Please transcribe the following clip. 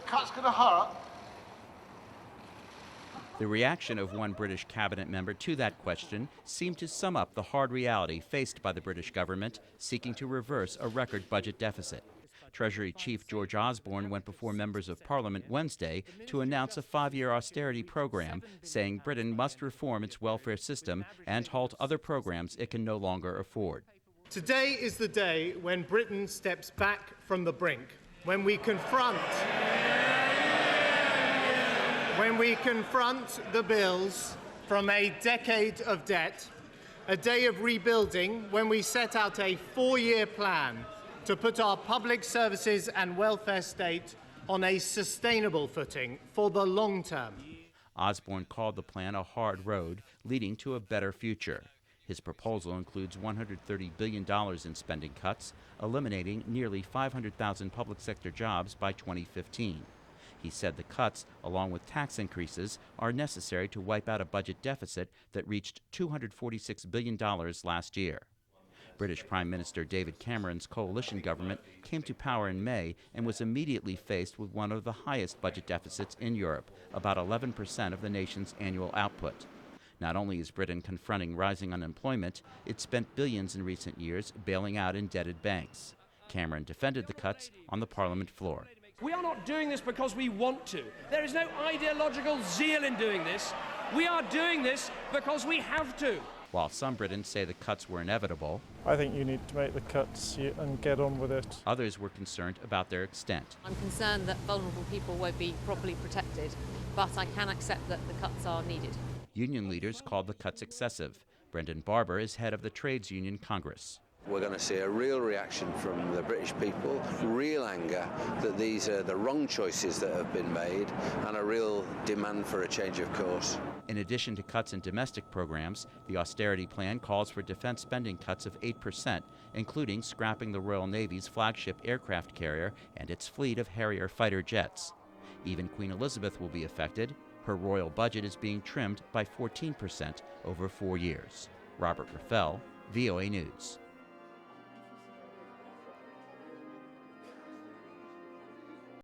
cut's going to hurt. The reaction of one British cabinet member to that question seemed to sum up the hard reality faced by the British government seeking to reverse a record budget deficit. Treasury Chief George Osborne went before members of Parliament Wednesday to announce a 5-year austerity program, saying Britain must reform its welfare system and halt other programs it can no longer afford. Today is the day when Britain steps back from the brink, when we confront the bills from a decade of debt, a day of rebuilding when we set out a 4-year plan to put our public services and welfare state on a sustainable footing for the long term. Osborne called the plan a hard road leading to a better future. His proposal includes $130 billion in spending cuts, eliminating nearly 500,000 public sector jobs by 2015. He said the cuts, along with tax increases, are necessary to wipe out a budget deficit that reached $246 billion last year. British Prime Minister David Cameron's coalition government came to power in May and was immediately faced with one of the highest budget deficits in Europe, about 11% of the nation's annual output. Not only is Britain confronting rising unemployment, it spent billions in recent years bailing out indebted banks. Cameron defended the cuts on the Parliament floor. We are not doing this because we want to. There is no ideological zeal in doing this. We are doing this because we have to. While some Britons say the cuts were inevitable, I think you need to make the cuts and get on with it. Others were concerned about their extent. I'm concerned that vulnerable people won't be properly protected, but I can accept that the cuts are needed. Union leaders called the cuts excessive. Brendan Barber is head of the Trades Union Congress. We're going to see a real reaction from the British people, real anger that these are the wrong choices that have been made, and a real demand for a change of course. In addition to cuts in domestic programs, the austerity plan calls for defense spending cuts of 8%, including scrapping the Royal Navy's flagship aircraft carrier and its fleet of Harrier fighter jets. Even Queen Elizabeth will be affected. Her royal budget is being trimmed by 14% over 4 years. Robert Raffel, VOA News.